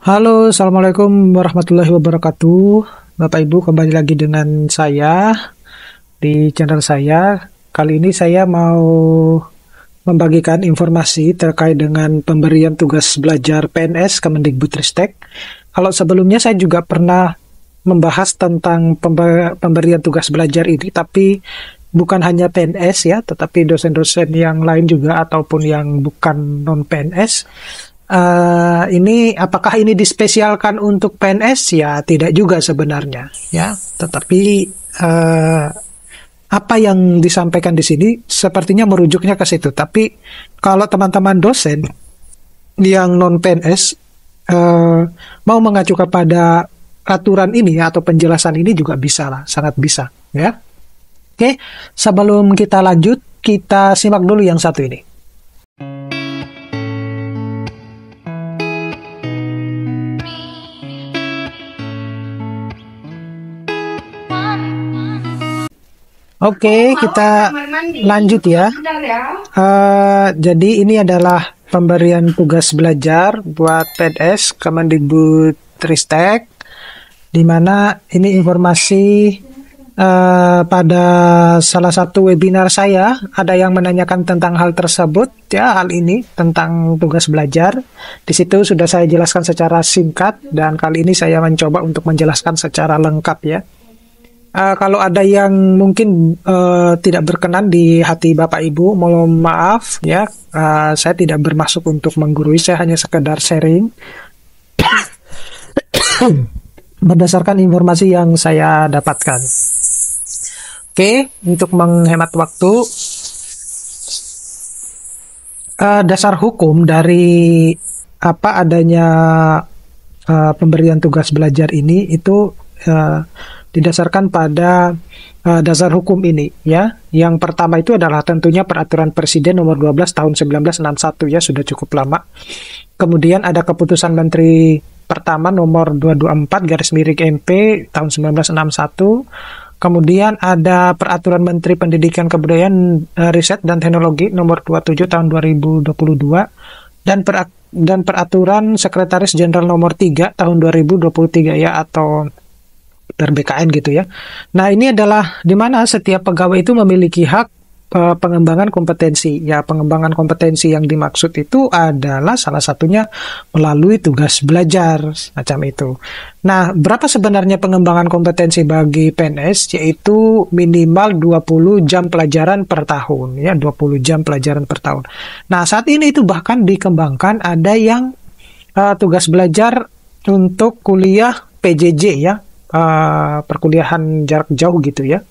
Halo, Assalamualaikum warahmatullahi wabarakatuh. Bapak Ibu, kembali lagi dengan saya di channel saya. Kali ini saya mau membagikan informasi terkait dengan pemberian tugas belajar PNS Kemendikbudristek. Kalau sebelumnya saya juga pernah membahas tentang pemberian tugas belajar ini, tapi bukan hanya PNS ya, tetapi dosen-dosen yang lain juga ataupun yang bukan non-PNS. Ini apakah ini dispesialkan untuk PNS? Ya, tidak juga sebenarnya, ya. Tetapi apa yang disampaikan di sini sepertinya merujuknya ke situ. Tapi kalau teman-teman dosen yang non PNS mau mengacu kepada aturan ini atau penjelasan ini juga bisa lah, sangat bisa, ya. Oke, sebelum kita lanjut, kita simak dulu yang satu ini. Oke, kita lanjut ya. Jadi ini adalah pemberian tugas belajar buat PNS Kemendikbudristek, di mana ini informasi pada salah satu webinar saya ada yang menanyakan tentang hal tersebut ya, hal ini tentang tugas belajar. Di situ sudah saya jelaskan secara singkat dan kali ini saya mencoba untuk menjelaskan secara lengkap ya. Kalau ada yang mungkin tidak berkenan di hati Bapak Ibu, mohon maaf ya. Saya tidak bermaksud untuk menggurui, saya hanya sekedar sharing berdasarkan informasi yang saya dapatkan. Oke, untuk menghemat waktu, dasar hukum dari apa adanya pemberian tugas belajar ini itu didasarkan pada dasar hukum ini ya. Yang pertama itu adalah tentunya Peraturan Presiden nomor 12 tahun 1961 ya, sudah cukup lama. Kemudian ada Keputusan Menteri Pertama nomor 224/MP tahun 1961. Kemudian ada Peraturan Menteri Pendidikan Kebudayaan, Riset dan Teknologi nomor 27 tahun 2022 dan Peraturan Sekretaris Jenderal nomor 3 tahun 2023 ya, atau BKN gitu ya. Nah, ini adalah di mana setiap pegawai itu memiliki hak pengembangan kompetensi. Ya, pengembangan kompetensi yang dimaksud itu adalah salah satunya melalui tugas belajar macam itu. Nah, berapa sebenarnya pengembangan kompetensi bagi PNS? Yaitu minimal 20 jam pelajaran per tahun ya, 20 jam pelajaran per tahun. Nah, saat ini itu bahkan dikembangkan ada yang tugas belajar untuk kuliah PJJ ya, perkuliahan jarak jauh gitu ya.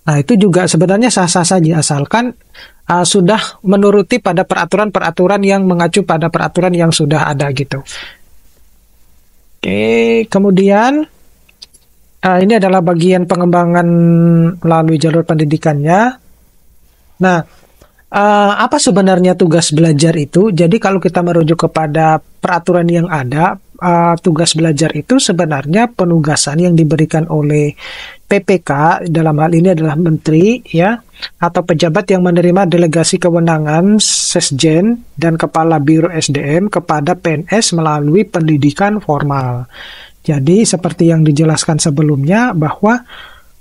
Nah, itu juga sebenarnya sah-sah saja asalkan sudah menuruti pada peraturan-peraturan yang mengacu pada peraturan yang sudah ada gitu. Oke, kemudian ini adalah bagian pengembangan melalui jalur pendidikannya. Nah, apa sebenarnya tugas belajar itu? Jadi kalau kita merujuk kepada peraturan yang ada, tugas belajar itu sebenarnya penugasan yang diberikan oleh PPK, dalam hal ini adalah menteri ya, atau pejabat yang menerima delegasi kewenangan Sesjen dan Kepala Biro SDM kepada PNS melalui pendidikan formal. Jadi seperti yang dijelaskan sebelumnya bahwa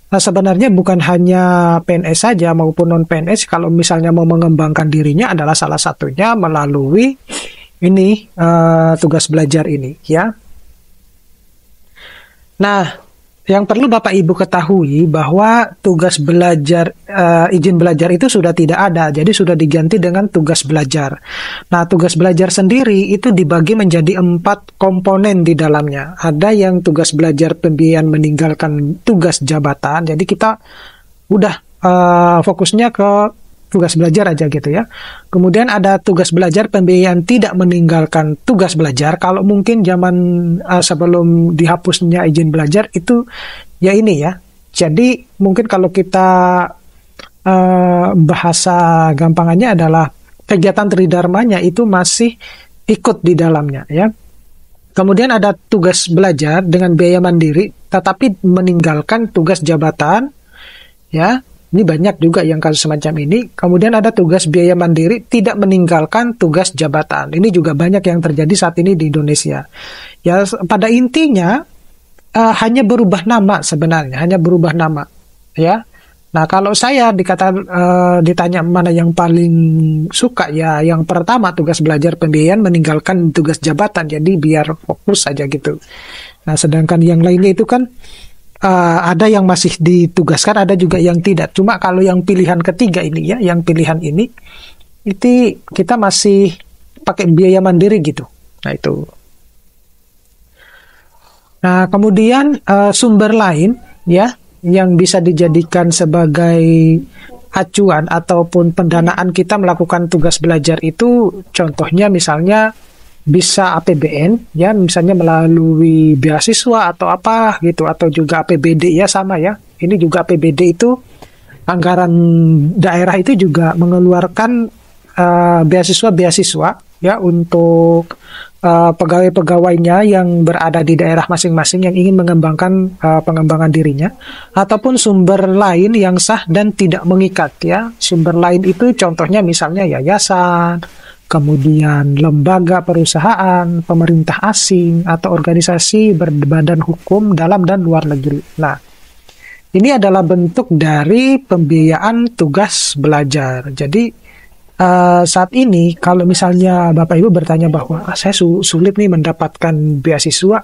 sebenarnya bukan hanya PNS saja maupun non-PNS kalau misalnya mau mengembangkan dirinya adalah salah satunya melalui ini tugas belajar ini ya. Nah, yang perlu Bapak Ibu ketahui bahwa tugas belajar, izin belajar itu sudah tidak ada, jadi sudah diganti dengan tugas belajar. Nah, tugas belajar sendiri itu dibagi menjadi 4 komponen di dalamnya. Ada yang tugas belajar pembiayaan meninggalkan tugas jabatan, jadi kita udah fokusnya ke tugas belajar aja gitu ya. Kemudian ada tugas belajar pembiayaan tidak meninggalkan tugas belajar. Kalau mungkin zaman sebelum dihapusnya izin belajar itu ya ini ya. Jadi mungkin kalau kita bahasa gampangannya adalah kegiatan tridharmanya itu masih ikut di dalamnya ya. Kemudian ada tugas belajar dengan biaya mandiri tetapi meninggalkan tugas jabatan ya. Ini banyak juga yang kasus semacam ini. Kemudian ada tugas biaya mandiri tidak meninggalkan tugas jabatan. Ini juga banyak yang terjadi saat ini di Indonesia. Ya, pada intinya hanya berubah nama sebenarnya, hanya berubah nama. Ya. Nah, kalau saya ditanya mana yang paling suka, ya yang pertama tugas belajar pembiayaan meninggalkan tugas jabatan. Jadi biar fokus aja gitu. Nah, sedangkan yang lainnya itu kan ada yang masih ditugaskan, ada juga yang tidak. Cuma kalau yang pilihan ketiga ini ya, yang pilihan ini, itu kita masih pakai biaya mandiri gitu. Nah itu. Nah kemudian sumber lain ya, yang bisa dijadikan sebagai acuan ataupun pendanaan kita melakukan tugas belajar itu, contohnya misalnya bisa APBN ya, misalnya melalui beasiswa atau apa gitu, atau juga APBD ya, sama ya. Ini juga APBD itu anggaran daerah itu juga mengeluarkan beasiswa ya untuk pegawai-pegawainya yang berada di daerah masing-masing yang ingin mengembangkan pengembangan dirinya, ataupun sumber lain yang sah dan tidak mengikat ya. Sumber lain itu contohnya misalnya yayasan, kemudian lembaga perusahaan, pemerintah asing, atau organisasi berbadan hukum dalam dan luar negeri. Nah, ini adalah bentuk dari pembiayaan tugas belajar. Jadi, saat ini kalau misalnya Bapak Ibu bertanya bahwa saya sulit nih mendapatkan beasiswa,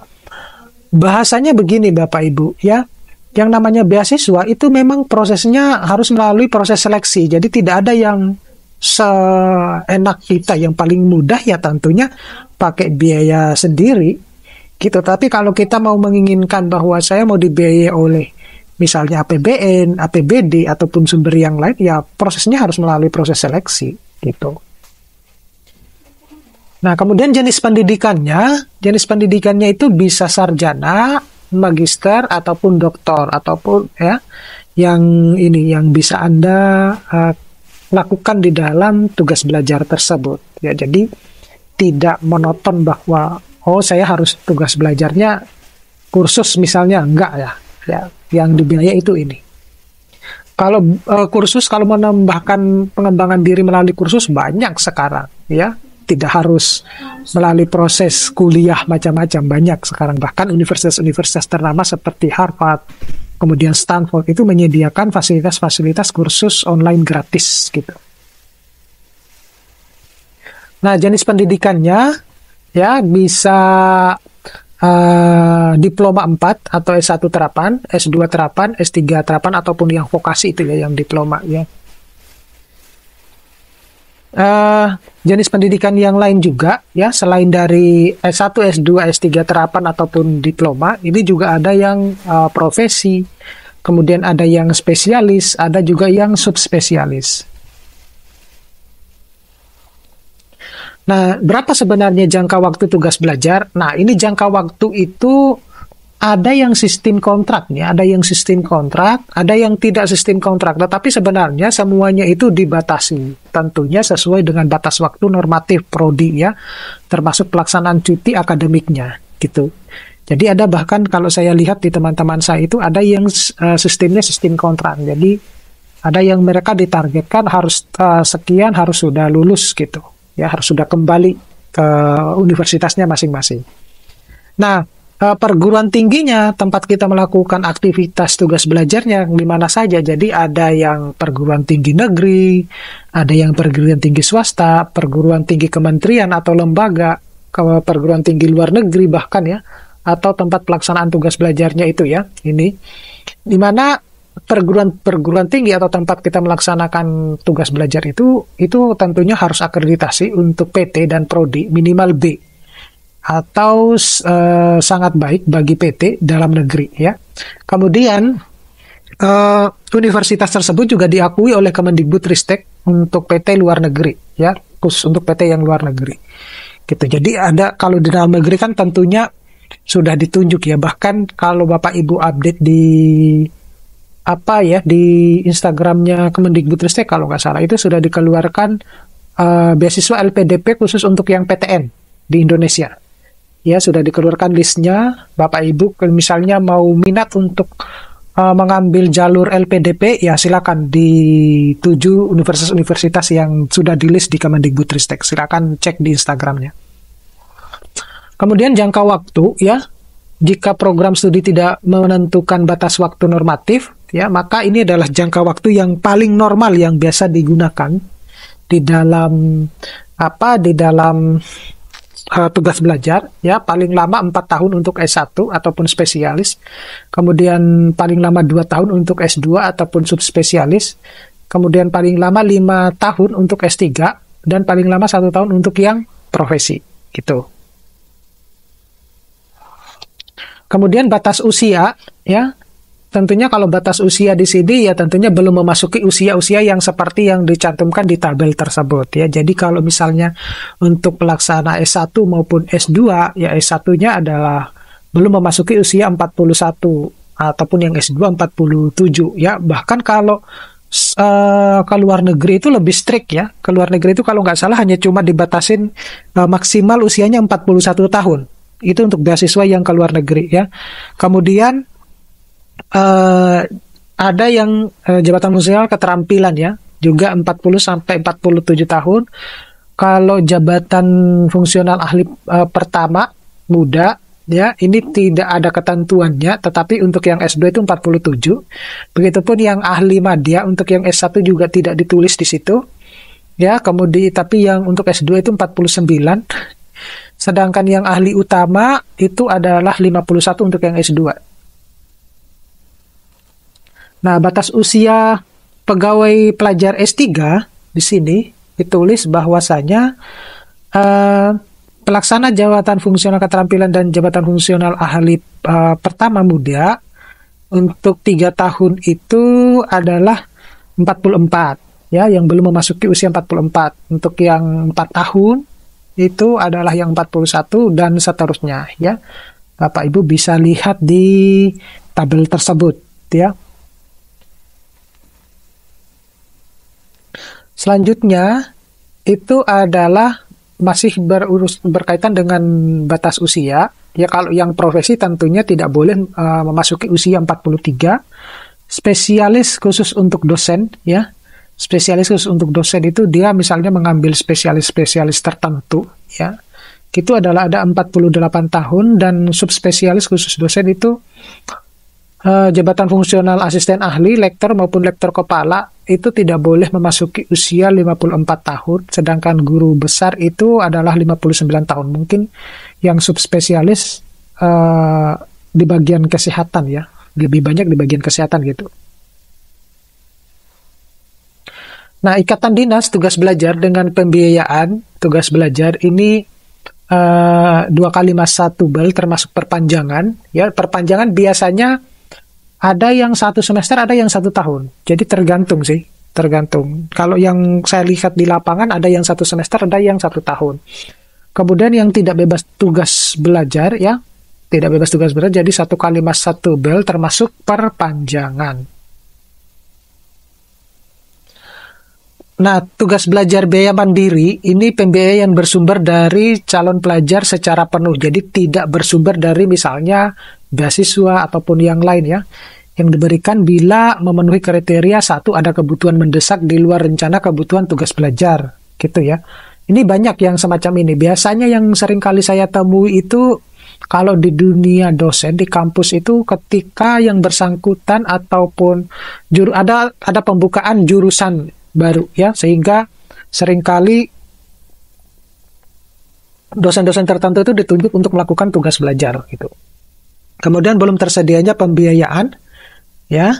bahasanya begini Bapak Ibu ya. Yang namanya beasiswa itu memang prosesnya harus melalui proses seleksi. Jadi tidak ada yang seenak kita, yang paling mudah ya tentunya pakai biaya sendiri gitu. Tapi kalau kita mau menginginkan bahwa saya mau dibiayai oleh misalnya APBN, APBD ataupun sumber yang lain, ya prosesnya harus melalui proses seleksi gitu. Nah, kemudian jenis pendidikannya itu bisa sarjana, magister ataupun doktor, ataupun ya yang bisa Anda lakukan di dalam tugas belajar tersebut ya. Jadi tidak monoton bahwa saya harus tugas belajarnya kursus misalnya, enggak ya yang dibiayai itu ini. Kalau kursus, kalau menambahkan pengembangan diri melalui kursus banyak sekarang ya, tidak harus melalui proses kuliah macam-macam, banyak sekarang. Bahkan universitas-universitas ternama seperti Harvard, kemudian Stanford itu menyediakan fasilitas-fasilitas kursus online gratis gitu. Nah, jenis pendidikannya ya bisa diploma 4 atau S1 terapan, S2 terapan, S3 terapan, ataupun yang vokasi itu ya, yang diploma ya. Jenis pendidikan yang lain juga ya, selain dari S1, S2, S3 terapan ataupun diploma, ini juga ada yang profesi, kemudian ada yang spesialis, ada juga yang subspesialis. Nah, berapa sebenarnya jangka waktu tugas belajar? Nah, ini jangka waktu itu ada yang sistem kontrak, ada yang sistem kontrak, ada yang tidak sistem kontrak. Tetapi sebenarnya semuanya itu dibatasi, tentunya sesuai dengan batas waktu normatif prodi ya, termasuk pelaksanaan cuti akademiknya gitu. Jadi ada bahkan kalau saya lihat di teman-teman saya itu ada yang sistemnya sistem kontrak. Jadi ada yang mereka ditargetkan harus sekian harus sudah lulus gitu. Ya, harus sudah kembali ke universitasnya masing-masing. Nah, perguruan tingginya tempat kita melakukan aktivitas tugas belajarnya di mana saja. Jadi ada yang perguruan tinggi negeri, ada yang perguruan tinggi swasta, perguruan tinggi kementerian atau lembaga, perguruan tinggi luar negeri bahkan ya, atau tempat pelaksanaan tugas belajarnya itu ya. Ini di mana perguruan tinggi atau tempat kita melaksanakan tugas belajar itu tentunya harus akreditasi untuk PT dan prodi minimal B atau sangat baik bagi PT dalam negeri ya. Kemudian universitas tersebut juga diakui oleh Kemendikbudristek untuk PT luar negeri ya, khusus untuk PT yang luar negeri gitu. Jadi ada, kalau di dalam negeri kan tentunya sudah ditunjuk ya, bahkan kalau Bapak Ibu update di di Instagramnya Kemendikbudristek kalau nggak salah, itu sudah dikeluarkan beasiswa LPDP khusus untuk yang PTN di Indonesia. Ya, sudah dikeluarkan listnya. Bapak Ibu misalnya mau minat untuk mengambil jalur LPDP, ya silakan di 7 universitas-universitas yang sudah di list di Kemendikbudristek. Silakan cek di Instagramnya. Kemudian jangka waktu, ya, jika program studi tidak menentukan batas waktu normatif, ya, maka ini adalah jangka waktu yang paling normal yang biasa digunakan di dalam tugas belajar, ya, paling lama 4 tahun untuk S1 ataupun spesialis, kemudian paling lama 2 tahun untuk S2 ataupun subspesialis, kemudian paling lama 5 tahun untuk S3, dan paling lama 1 tahun untuk yang profesi, gitu. Kemudian batas usia, ya, tentunya kalau batas usia di sini ya tentunya belum memasuki usia-usia yang seperti yang dicantumkan di tabel tersebut, ya. Jadi kalau misalnya untuk pelaksana S1 maupun S2, ya S1-nya adalah belum memasuki usia 41 ataupun yang S2 47, ya. Bahkan kalau ke luar negeri itu lebih strict, ya. Ke luar negeri itu kalau nggak salah hanya cuma dibatasin maksimal usianya 41 tahun. Itu untuk beasiswa yang ke luar negeri, ya. Kemudian ada yang jabatan fungsional keterampilan, ya, juga 40 sampai 47 tahun. Kalau jabatan fungsional ahli pertama muda, ya, ini tidak ada ketentuannya, tetapi untuk yang S2 itu 47. Begitupun yang ahli madya untuk yang S1 juga tidak ditulis di situ. Ya, kemudian tapi yang untuk S2 itu 49. Sedangkan yang ahli utama itu adalah 51 untuk yang S2. Nah, batas usia pegawai pelajar S3 di sini ditulis bahwasanya pelaksana jabatan fungsional keterampilan dan jabatan fungsional ahli pertama muda untuk 3 tahun itu adalah 44, ya, yang belum memasuki usia 44. Untuk yang 4 tahun itu adalah yang 41 dan seterusnya, ya. Bapak Ibu bisa lihat di tabel tersebut, ya. Selanjutnya itu adalah masih berkaitan dengan batas usia, ya. Kalau yang profesi tentunya tidak boleh memasuki usia 43. Spesialis khusus untuk dosen, ya. Spesialis khusus untuk dosen itu dia misalnya mengambil spesialis-spesialis tertentu, ya. Itu adalah ada 48 tahun, dan subspesialis khusus dosen itu jabatan fungsional asisten ahli, lektor maupun lektor kepala itu tidak boleh memasuki usia 54 tahun, sedangkan guru besar itu adalah 59 tahun. Mungkin yang subspesialis di bagian kesehatan, ya, lebih banyak di bagian kesehatan gitu. Nah, ikatan dinas tugas belajar dengan pembiayaan tugas belajar ini 2 kali masa tubal termasuk perpanjangan, ya. Perpanjangan biasanya ada yang 1 semester, ada yang 1 tahun. Jadi tergantung sih, tergantung. Kalau yang saya lihat di lapangan ada yang 1 semester, ada yang 1 tahun. Kemudian yang tidak bebas tugas belajar, ya, tidak bebas tugas belajar, jadi 1 kali masa tubal termasuk perpanjangan. Nah, tugas belajar biaya mandiri ini pembiayaan bersumber dari calon pelajar secara penuh. Jadi tidak bersumber dari misalnya beasiswa ataupun yang lain, ya. Yang diberikan bila memenuhi kriteria 1 ada kebutuhan mendesak di luar rencana kebutuhan tugas belajar, gitu, ya. Ini banyak yang semacam ini. Biasanya yang sering kali saya temui itu kalau di dunia dosen di kampus itu ketika yang bersangkutan ataupun ada pembukaan jurusan baru, ya, sehingga seringkali dosen-dosen tertentu itu ditunjuk untuk melakukan tugas belajar, gitu. Kemudian belum tersedianya pembiayaan, ya,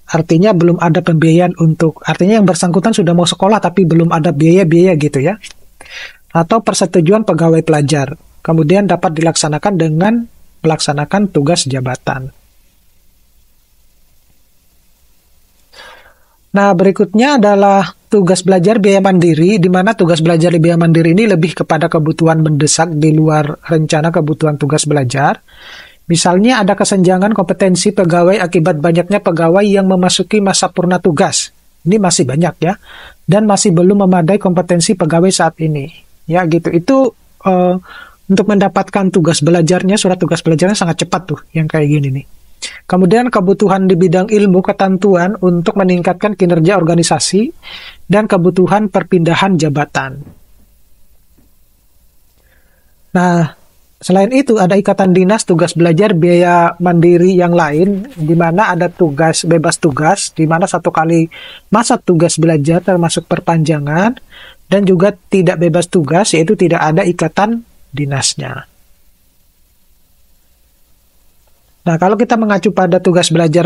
artinya belum ada pembiayaan artinya yang bersangkutan sudah mau sekolah tapi belum ada biaya-biaya, gitu, ya. Atau persetujuan pegawai pelajar, kemudian dapat dilaksanakan dengan melaksanakan tugas jabatan. Nah, berikutnya adalah tugas belajar biaya mandiri, di mana tugas belajar biaya mandiri ini lebih kepada kebutuhan mendesak di luar rencana kebutuhan tugas belajar. Misalnya ada kesenjangan kompetensi pegawai akibat banyaknya pegawai yang memasuki masa purna tugas. Ini masih banyak, ya. Dan masih belum memadai kompetensi pegawai saat ini. Ya, gitu. Itu untuk mendapatkan tugas belajarnya, surat tugas belajarnya sangat cepat tuh, yang kayak gini nih. Kemudian kebutuhan di bidang ilmu ketentuan untuk meningkatkan kinerja organisasi dan kebutuhan perpindahan jabatan. Nah, selain itu ada ikatan dinas, tugas belajar, biaya mandiri yang lain, di mana ada tugas bebas tugas, di mana 1 kali masa tugas belajar termasuk perpanjangan, dan juga tidak bebas tugas, yaitu tidak ada ikatan dinasnya. Nah, kalau kita mengacu pada tugas belajar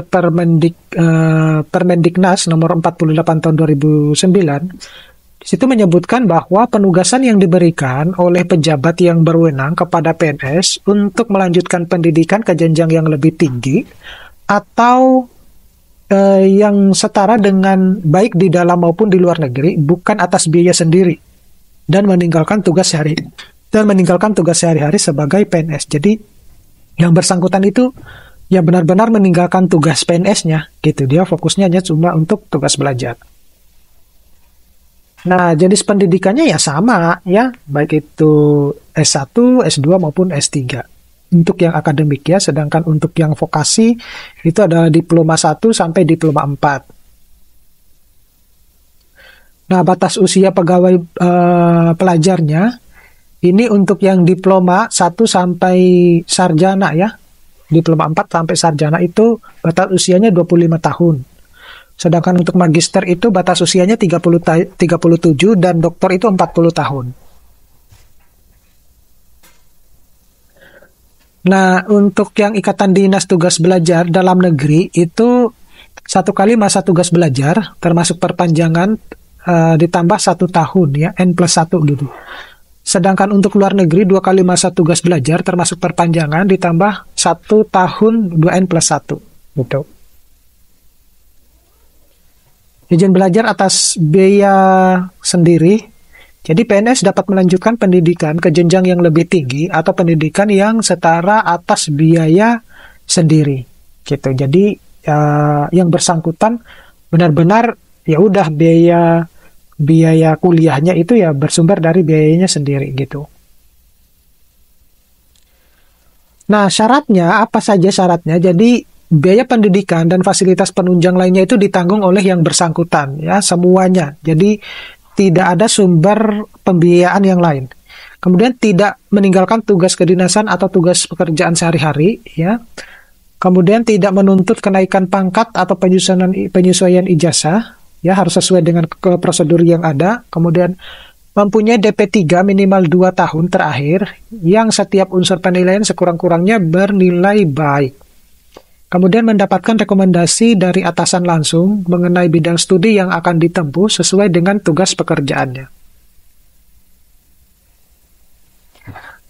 Permendiknas nomor 48 tahun 2009, di situ menyebutkan bahwa penugasan yang diberikan oleh pejabat yang berwenang kepada PNS untuk melanjutkan pendidikan ke jenjang yang lebih tinggi atau yang setara dengan baik di dalam maupun di luar negeri, bukan atas biaya sendiri dan meninggalkan tugas sehari-hari sebagai PNS. Jadi yang bersangkutan itu ya benar-benar meninggalkan tugas PNS-nya gitu. Dia fokusnya hanya cuma untuk tugas belajar. Nah, jenis pendidikannya ya sama ya, baik itu S1, S2 maupun S3. Untuk yang akademik ya, sedangkan untuk yang vokasi itu adalah diploma 1 sampai diploma 4. Nah, batas usia pegawai pelajarnya ini untuk yang diploma 1 sampai sarjana ya. Diploma 4 sampai sarjana itu batas usianya 25 tahun. Sedangkan untuk magister itu batas usianya 37 dan doktor itu 40 tahun. Nah, untuk yang ikatan dinas tugas belajar dalam negeri itu 1 kali masa tugas belajar termasuk perpanjangan ditambah 1 tahun ya, N+1 gitu. Sedangkan untuk luar negeri 2 kali masa tugas belajar termasuk perpanjangan ditambah 1 tahun 2N+1 gitu. Izin belajar atas biaya sendiri. Jadi PNS dapat melanjutkan pendidikan ke jenjang yang lebih tinggi atau pendidikan yang setara atas biaya sendiri gitu. Jadi yang bersangkutan benar-benar ya udah biaya kuliahnya itu ya bersumber dari biayanya sendiri gitu. Nah, syaratnya apa saja syaratnya? Jadi biaya pendidikan dan fasilitas penunjang lainnya itu ditanggung oleh yang bersangkutan ya, semuanya. Jadi tidak ada sumber pembiayaan yang lain. Kemudian tidak meninggalkan tugas kedinasan atau tugas pekerjaan sehari-hari ya. Kemudian tidak menuntut kenaikan pangkat atau penyesuaian ijazah ya, harus sesuai dengan prosedur yang ada. Kemudian mempunyai DP3 minimal 2 tahun terakhir yang setiap unsur penilaian sekurang-kurangnya bernilai baik. Kemudian mendapatkan rekomendasi dari atasan langsung mengenai bidang studi yang akan ditempuh sesuai dengan tugas pekerjaannya.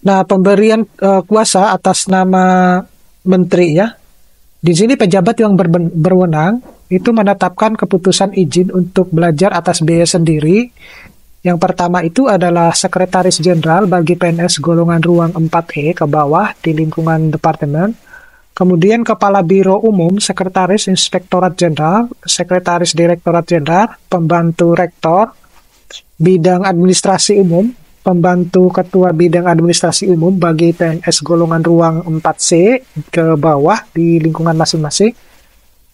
Nah, pemberian kuasa atas nama menteri ya. Di sini pejabat yang berwenang itu menetapkan keputusan izin untuk belajar atas biaya sendiri. Yang pertama itu adalah Sekretaris Jenderal bagi PNS golongan ruang 4E ke bawah di lingkungan departemen. Kemudian Kepala Biro Umum, Sekretaris Inspektorat Jenderal, Sekretaris Direktorat Jenderal, Pembantu Rektor, Bidang Administrasi Umum, Pembantu Ketua Bidang Administrasi Umum bagi PNS golongan ruang 4C ke bawah di lingkungan masing-masing.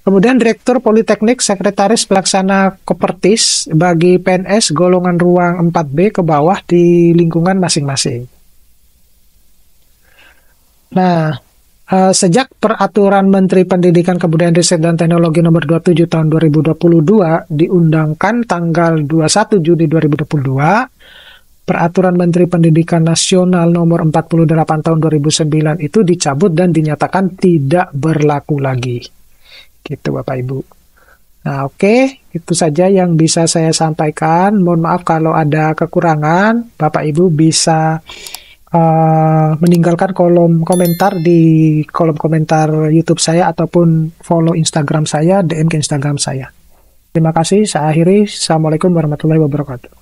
Kemudian Direktur Politeknik, Sekretaris Pelaksana Kopertis bagi PNS golongan ruang 4B ke bawah di lingkungan masing-masing. Nah, sejak Peraturan Menteri Pendidikan Kebudayaan Riset dan Teknologi Nomor 27 Tahun 2022 diundangkan tanggal 21 Juni 2022, Peraturan Menteri Pendidikan Nasional Nomor 48 Tahun 2009 itu dicabut dan dinyatakan tidak berlaku lagi. Gitu Bapak Ibu. Nah, oke, itu saja yang bisa saya sampaikan. Mohon maaf kalau ada kekurangan. Bapak Ibu bisa meninggalkan kolom komentar di kolom komentar YouTube saya ataupun follow Instagram saya, DM ke Instagram saya. Terima kasih, saya akhiri. Assalamualaikum warahmatullahi wabarakatuh.